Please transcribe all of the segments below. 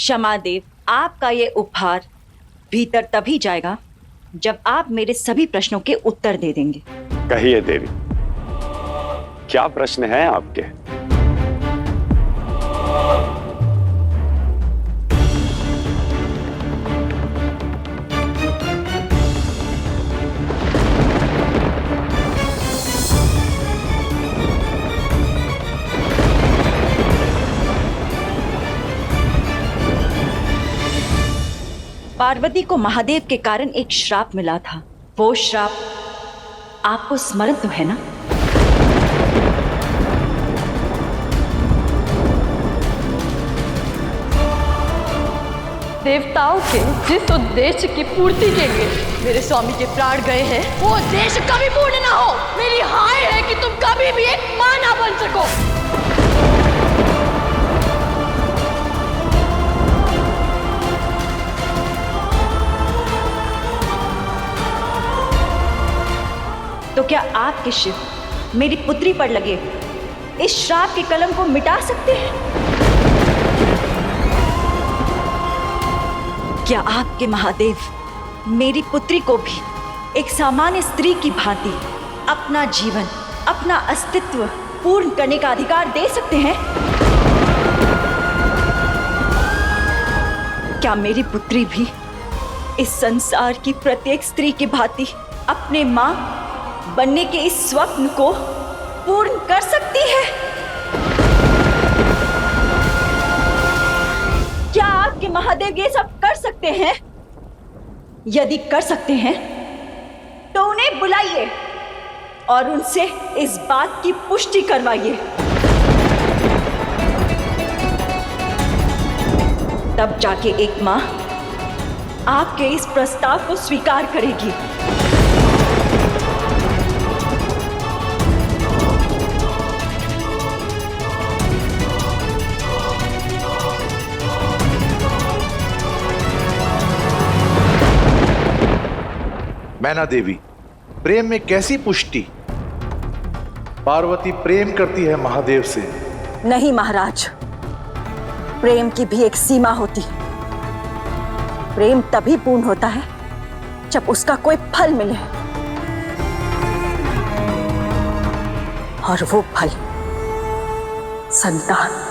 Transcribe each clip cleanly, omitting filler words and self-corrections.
क्षमादेव, आपका ये उपहार भीतर तभी जाएगा जब आप मेरे सभी प्रश्नों के उत्तर दे देंगे। कहिए देवी, क्या प्रश्न है आपके? पार्वती को महादेव के कारण एक श्राप मिला था। वो श्राप आपको स्मरण तो है ना? देवताओं के जिस उद्देश्य की पूर्ति के लिए मेरे स्वामी के प्राण गए हैं, वो उद्देश्य कभी पूर्ण ना हो। मेरी हाय है कि तुम कभी भी एक मां ना बन सको। तो क्या आपके शिव मेरी पुत्री पर लगे इस श्राप के कलंक को मिटा सकते हैं? क्या आपके महादेव मेरी पुत्री को भी एक सामान्य स्त्री की भांति अपना जीवन, अपना अस्तित्व पूर्ण करने का अधिकार दे सकते हैं? क्या मेरी पुत्री भी इस संसार की प्रत्येक स्त्री की भांति अपने मां बनने के इस स्वप्न को पूर्ण कर सकती है? क्या आपके महादेव ये सब कर सकते हैं? यदि कर सकते हैं तो उन्हें बुलाइए और उनसे इस बात की पुष्टि करवाइए। तब जाके एक मां आपके इस प्रस्ताव को स्वीकार करेगी। मैना देवी, प्रेम में कैसी पुष्टि? पार्वती प्रेम करती है महादेव से। नहीं महाराज, प्रेम की भी एक सीमा होती है। प्रेम तभी पूर्ण होता है जब उसका कोई फल मिले, और वो फल संतान।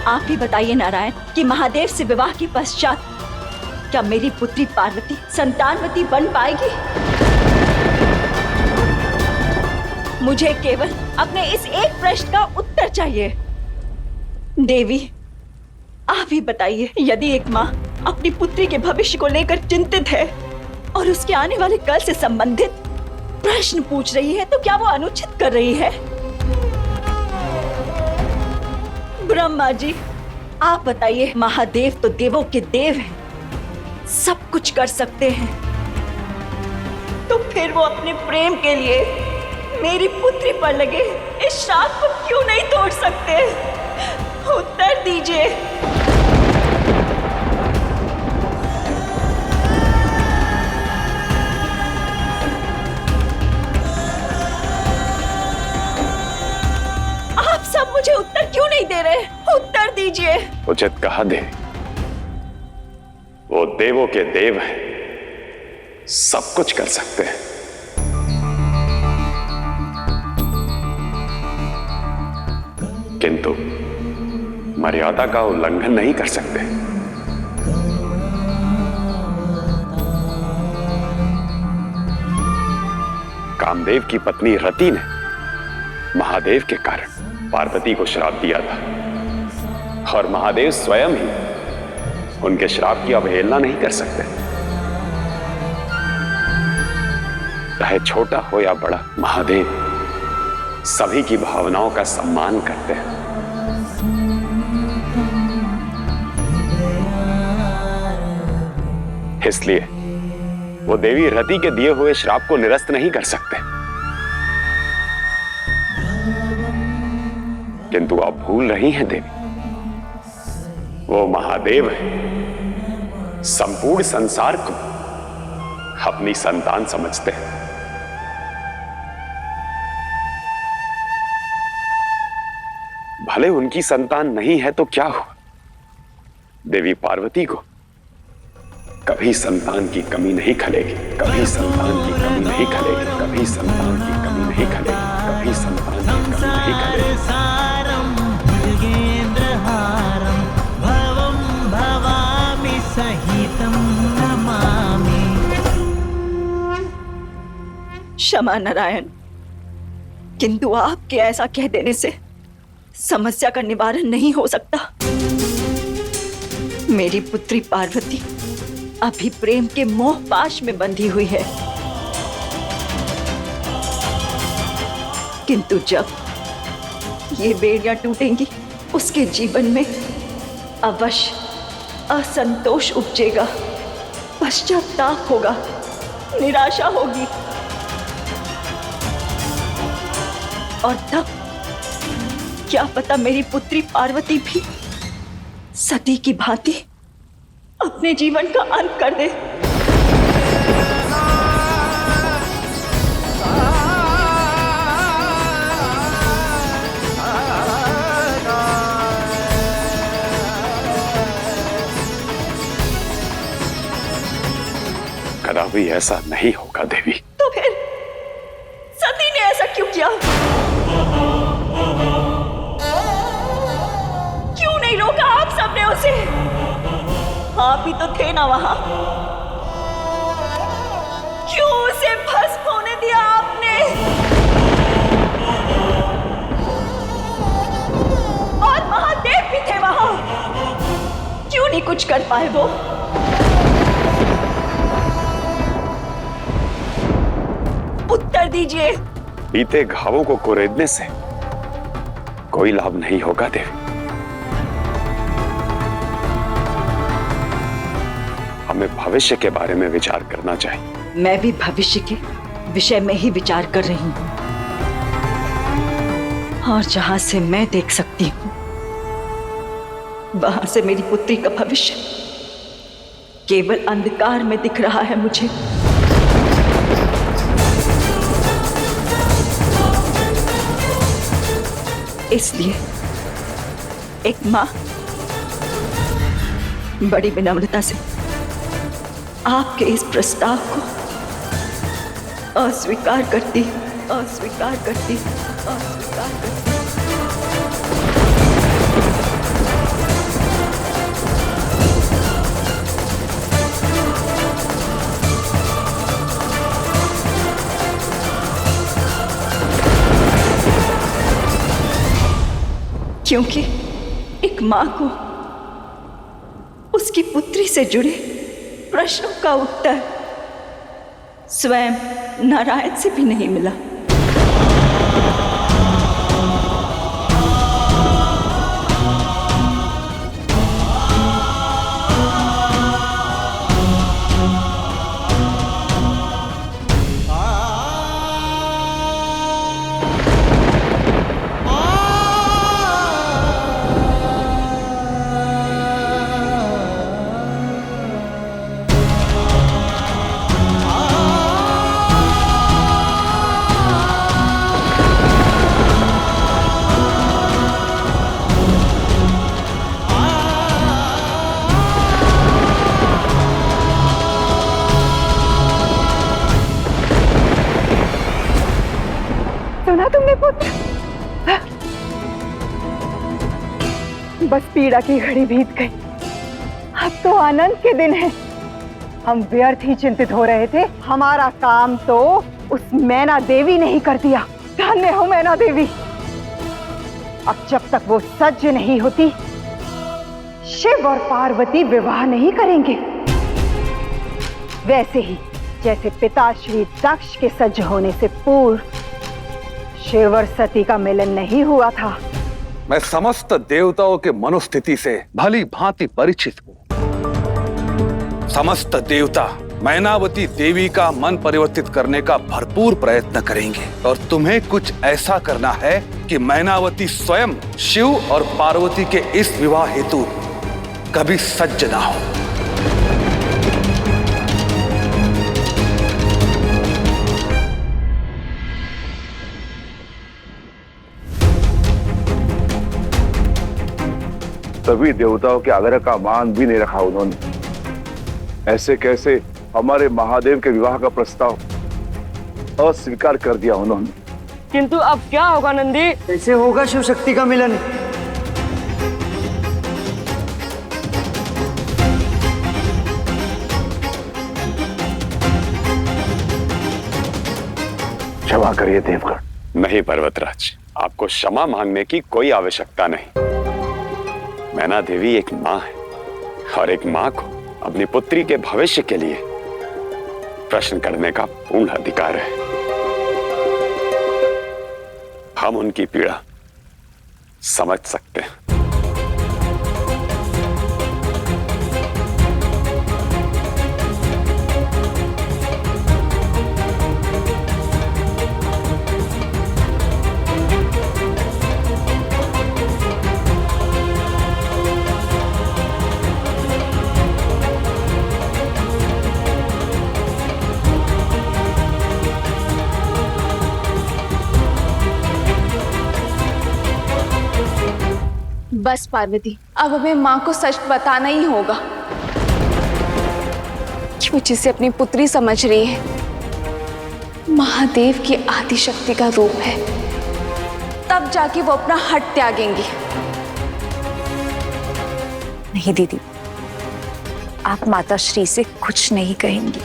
आप ही बताइए नारायण कि महादेव से विवाह के पश्चात क्या मेरी पुत्री पार्वती संतानवती बन पाएगी? मुझे केवल अपने इस एक प्रश्न का उत्तर चाहिए। देवी, आप ही बताइए, यदि एक माँ अपनी पुत्री के भविष्य को लेकर चिंतित है और उसके आने वाले कल से संबंधित प्रश्न पूछ रही है, तो क्या वो अनुचित कर रही है? ब्रह्मा जी, आप बताइए, महादेव तो देवों के देव हैं, सब कुछ कर सकते हैं, तो फिर वो अपने प्रेम के लिए मेरी पुत्री पर लगे इस श्राप को क्यों नहीं तोड़ सकते? उत्तर दीजिए। आप सब मुझे उत्तर क्यों नहीं दे रहे? उत्तर दीजिए। उचित कहा देवी, वो देवों के देव हैं, सब कुछ कर सकते हैं। किंतु मर्यादा का उल्लंघन नहीं कर सकते। कामदेव की पत्नी रति ने महादेव के कारण पार्वती को श्राप दिया था, और महादेव स्वयं ही उनके श्राप की अवहेलना नहीं कर सकते। चाहे छोटा हो या बड़ा, महादेव सभी की भावनाओं का सम्मान करते हैं। इसलिए वो देवी रति के दिए हुए श्राप को निरस्त नहीं कर सकते। किंतु आप भूल रही हैं देवी, वो महादेव है, संपूर्ण संसार को अपनी संतान समझते हैं। भले उनकी संतान नहीं है तो क्या हुआ, देवी पार्वती को कभी संतान की कमी नहीं खलेगी, कभी संतान की कमी नहीं खलेगी, कभी संतान की कमी नहीं खलेगी, कभी संतान की कमी नहीं खलेगी। सारं भुजगेन्द्रहारं भवं भवामि सहितं नमामि। क्षमा नारायण, किंतु आपके ऐसा कह देने से समस्या का निवारण नहीं हो सकता। मेरी पुत्री पार्वती अभी प्रेम के मोह पाश में बंधी हुई है, किंतु जब ये बेड़ियां टूटेंगी उसके जीवन में अवश्य असंतोष उपजेगा, पश्चाताप होगा, निराशा होगी, और तब क्या पता मेरी पुत्री पार्वती भी सती की भांति अपने जीवन का अंत कर दे। कदापि ऐसा नहीं होगा देवी। तो फिर सती ने ऐसा क्यों किया? क्यों नहीं रोका आप सबने उसे? आप ही तो थे ना वहां, क्यों उसे भस्म होने दिया आपने? और महादेव भी थे वहां, क्यों नहीं कुछ कर पाए वो? उत्तर दीजिए। बीते घावों को कुरेदने से कोई लाभ नहीं होगा देवी। हमें भविष्य के बारे में विचार करना चाहिए। मैं भी भविष्य के विषय में ही विचार कर रही हूं, और जहां से मैं देख सकती हूं वहां से मेरी पुत्री का भविष्य केवल अंधकार में दिख रहा है मुझे। इसलिए एक मां बड़ी विनम्रता से आपके इस प्रस्ताव को अस्वीकार करती। क्योंकि एक मां को उसकी पुत्री से जुड़े प्रश्नों का उत्तर स्वयं नारायण से भी नहीं मिला। सुना तुमने पुत्र? बस पीड़ा की घड़ी बीत गई, अब तो आनंद के दिन है। हम व्यर्थ ही चिंतित हो रहे थे, हमारा काम तो उस मैना देवी ने ही कर दिया। धन्य हो मैना देवी। अब जब तक वो सज्ज नहीं होती, शिव और पार्वती विवाह नहीं करेंगे। वैसे ही जैसे पिता श्री दक्ष के सज्ज होने से पूर्व शिव और सती का मिलन नहीं हुआ था। मैं समस्त देवताओं के मनोस्थिति से भली भांति परिचित हूँ। समस्त देवता मैनावती देवी का मन परिवर्तित करने का भरपूर प्रयत्न करेंगे, और तुम्हें कुछ ऐसा करना है कि मैनावती स्वयं शिव और पार्वती के इस विवाह हेतु कभी सज्ज ना हो। सभी देवताओं के आग्रह का मान भी नहीं रखा उन्होंने। ऐसे कैसे हमारे महादेव के विवाह का प्रस्ताव अस्वीकार कर दिया उन्होंने। किंतु अब क्या होगा नंदी? कैसे होगा शिव शक्ति का मिलन? क्षमा करिए देवगण। नहीं पर्वतराज, आपको क्षमा मांगने की कोई आवश्यकता नहीं। मैना देवी एक मां है और एक मां को अपनी पुत्री के भविष्य के लिए प्रश्न करने का पूर्ण अधिकार है। हम उनकी पीड़ा समझ सकते हैं। बस पार्वती, अब हमें माँ को सच बताना ही होगा कि वो जिसे अपनी पुत्री समझ रही है महादेव की आदि शक्ति का रूप है। तब जाके वो अपना हट त्यागेंगी। नहीं दीदी, आप माता श्री से कुछ नहीं कहेंगी,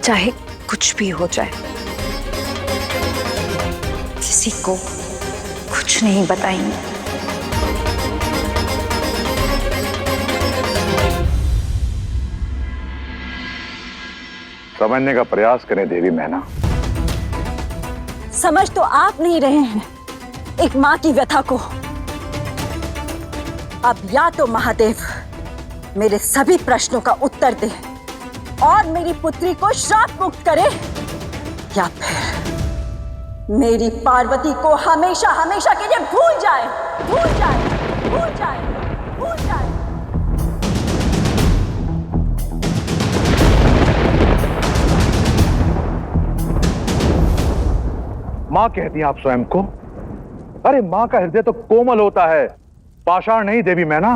चाहे कुछ भी हो जाए। किसी को कुछ नहीं बताएंगी। समझने का प्रयास करें देवी मैना। समझ तो आप नहीं रहे हैं एक मां की व्यथा को। अब या तो महादेव मेरे सभी प्रश्नों का उत्तर दे और मेरी पुत्री को श्राप मुक्त करे, या फिर मेरी पार्वती को हमेशा हमेशा के लिए भूल जाए, भूल जाए, भूल जाए, भूल जाए। माँ कहती हैं आप स्वयं को? अरे माँ का हृदय तो कोमल होता है, पाषाण नहीं देवी मैना।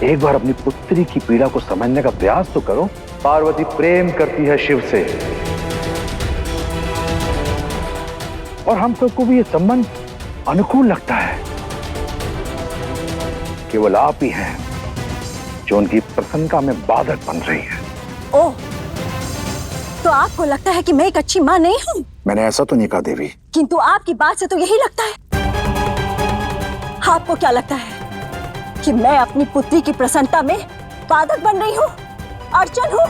एक बार अपनी पुत्री की पीड़ा को समझने का प्रयास तो करो। पार्वती प्रेम करती है शिव से और हम सबको भी ये संबंध अनुकूल लगता है। केवल आप ही हैं जो उनकी प्रसन्नता में बाधक बन रही है। ओह, तो आपको लगता है कि मैं एक अच्छी मां नहीं हूं? मैंने ऐसा तो नहीं कहा देवी। किंतु आपकी बात से तो यही लगता है। आपको क्या लगता है कि मैं अपनी पुत्री की प्रसन्नता में बाधक बन रही हूं, अड़चन हूं?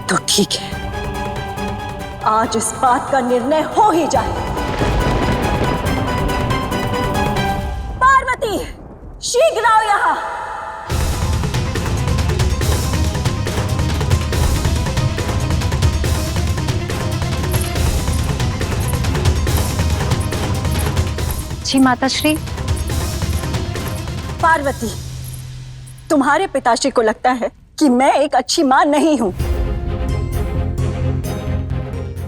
तो ठीक है, आज इस बात का निर्णय हो ही जाए। पार्वती, शीघ्र आओ यहां। जी माताश्री। पार्वती, तुम्हारे पिताश्री को लगता है कि मैं एक अच्छी मां नहीं हूं।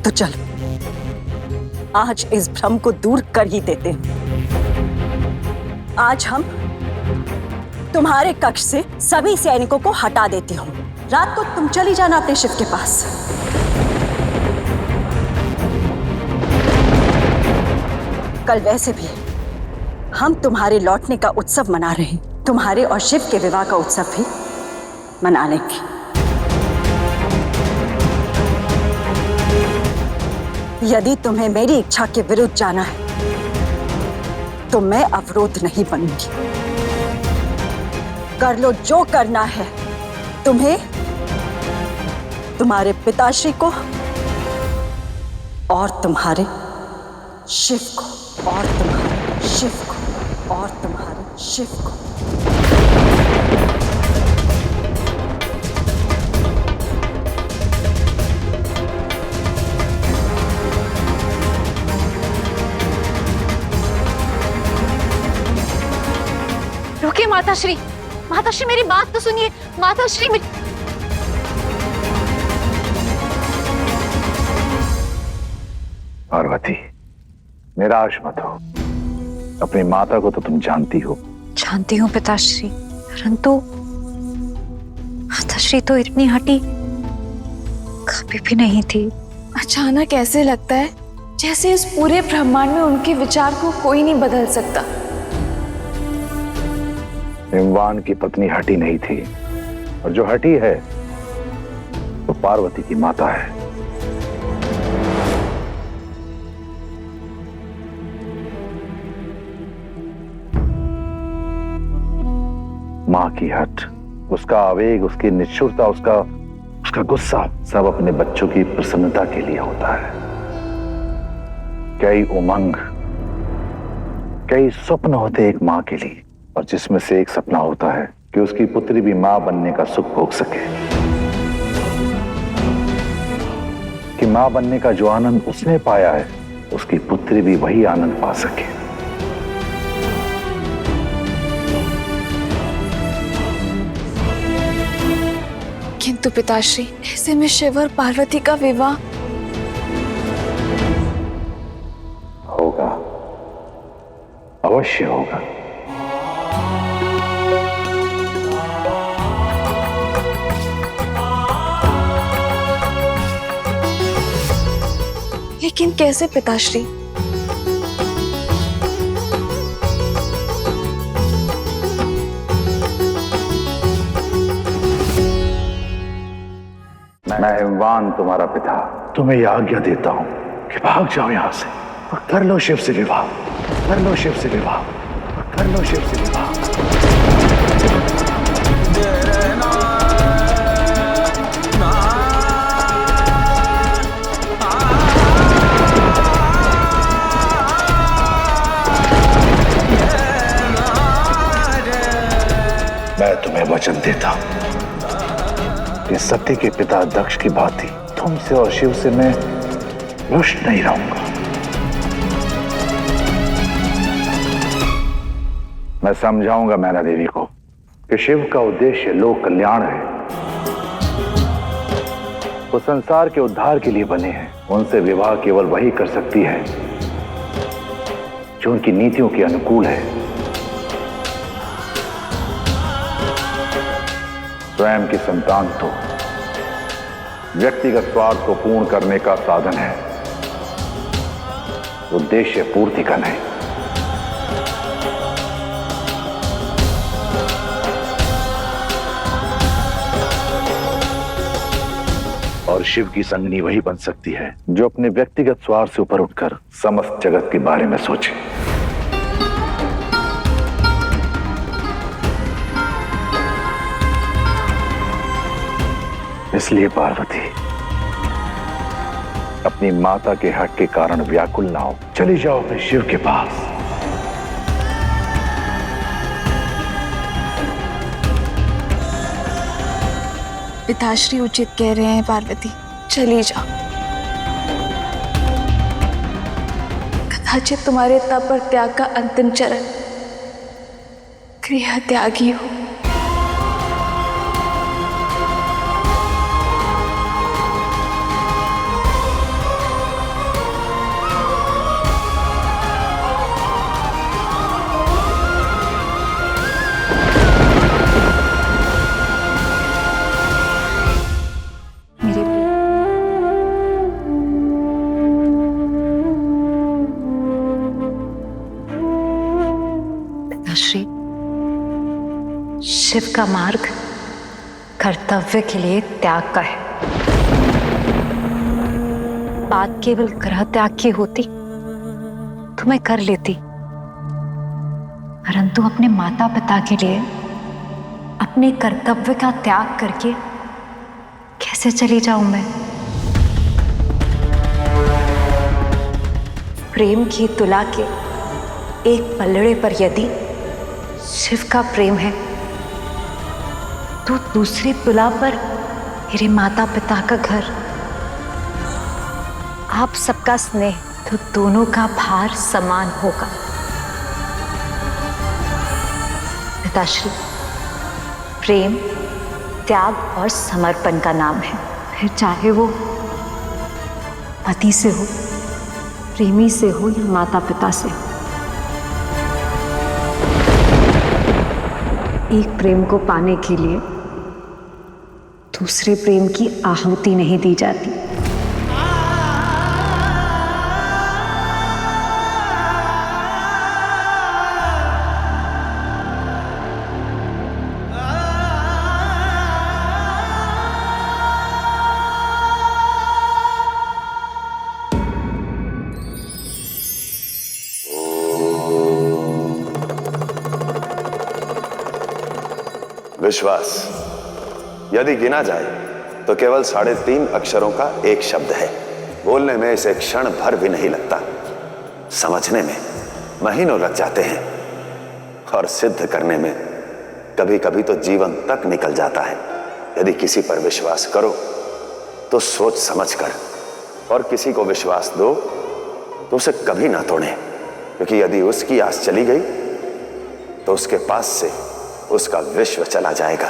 तो चलो आज इस भ्रम को दूर कर ही देते हैं। आज हम तुम्हारे कक्ष से सभी सैनिकों को हटा देती हूं। रात को तुम चली जाना अपने शिव के पास। कल वैसे भी हम तुम्हारे लौटने का उत्सव मना रहे हैं। तुम्हारे और शिव के विवाह का उत्सव भी मना लेंगे। यदि तुम्हें मेरी इच्छा के विरुद्ध जाना है तो मैं अवरोध नहीं बनूंगी। कर लो जो करना है, तुम्हें, तुम्हारे पिताश्री को और तुम्हारे शिव को, और तुम्हारे शिव को, और तुम्हारे शिव को। रुकिए माताश्री, माताश्री मेरी बात तो सुनिए। माताश्री पार्वती, निराश मत हो। अपनी माता को तो तुम जानती हो। जानती हूँ पिताश्री, परंतु माताश्री तो इतनी हटी कभी भी नहीं थी। अचानक ऐसे लगता है जैसे इस पूरे ब्रह्मांड में उनके विचार को कोई नहीं बदल सकता। हिमवान की पत्नी हटी नहीं थी, और जो हटी है वो पार्वती की माता है। मां की हट, उसका आवेग, उसकी निष्ठुरता, उसका गुस्सा सब अपने बच्चों की प्रसन्नता के लिए होता है। कई उमंग, कई स्वप्न होते एक मां के लिए, और जिसमें से एक सपना होता है कि उसकी पुत्री भी मां बनने का सुख भोग सके, कि मां बनने का जो आनंद उसने पाया है उसकी पुत्री भी वही आनंद पा सके। किंतु पिताश्री, ऐसे में शिव और पार्वती का विवाह होगा, अवश्य होगा। लेकिन कैसे पिताश्री? मैं हिमवान, तुम्हारा पिता, तुम्हें यह आज्ञा देता हूं कि भाग जाओ यहां से और कर लो शिव से विवाह, कर लो शिव से विवाह, कर लो शिव से विवाह। मैं तुम्हें वचन देता हूं कि सती के पिता दक्ष की भांति तुमसे और शिव से मैं रुष्ट नहीं रहूंगा। मैं समझाऊंगा मैना देवी को कि शिव का उद्देश्य लोक कल्याण है। वो संसार के उद्धार के लिए बने हैं। उनसे विवाह केवल वही कर सकती है जो उनकी नीतियों के अनुकूल है। स्वयं की संतान तो व्यक्तिगत स्वार्थ को पूर्ण करने का साधन है, उद्देश्य पूर्ति का नहीं। और शिव की संगनी वही बन सकती है जो अपने व्यक्तिगत स्वार्थ से ऊपर उठकर समस्त जगत के बारे में सोचे। इसलिए पार्वती, अपनी माता के हक के कारण व्याकुल ना हो, चली जाओ अपने शिव के पास। पिताश्री उचित कह रहे हैं पार्वती, चली जाओ। कदाचित तुम्हारे तप और त्याग का अंतिम चरण गृह त्याग ही हो। श्री, शिव का मार्ग कर्तव्य के लिए त्याग का है। बात केवल ग्रह त्याग की होती तो मैं कर लेती, परंतु अपने माता पिता के लिए अपने कर्तव्य का त्याग करके कैसे चली जाऊं मैं? प्रेम की तुला के एक पलड़े पर यदि शिव का प्रेम है तो दूसरी तुला पर मेरे माता पिता का घर, आप सबका स्नेह, तो दोनों का भार समान होगा। पिताश्री, प्रेम त्याग और समर्पण का नाम है, फिर चाहे वो पति से हो, प्रेमी से हो या माता पिता से। एक प्रेम को पाने के लिए दूसरे प्रेम की आहुति नहीं दी जाती। विश्वास यदि गिना जाए तो केवल 3.5 अक्षरों का एक शब्द है। बोलने में इसे क्षण भर भी नहीं लगता, समझने में महीनों लग जाते हैं और सिद्ध करने में कभी कभी तो जीवन तक निकल जाता है। यदि किसी पर विश्वास करो तो सोच समझ कर, और किसी को विश्वास दो तो उसे कभी ना तोड़ें, क्योंकि यदि उसकी आस चली गई तो उसके पास से उसका विश्व चला जाएगा।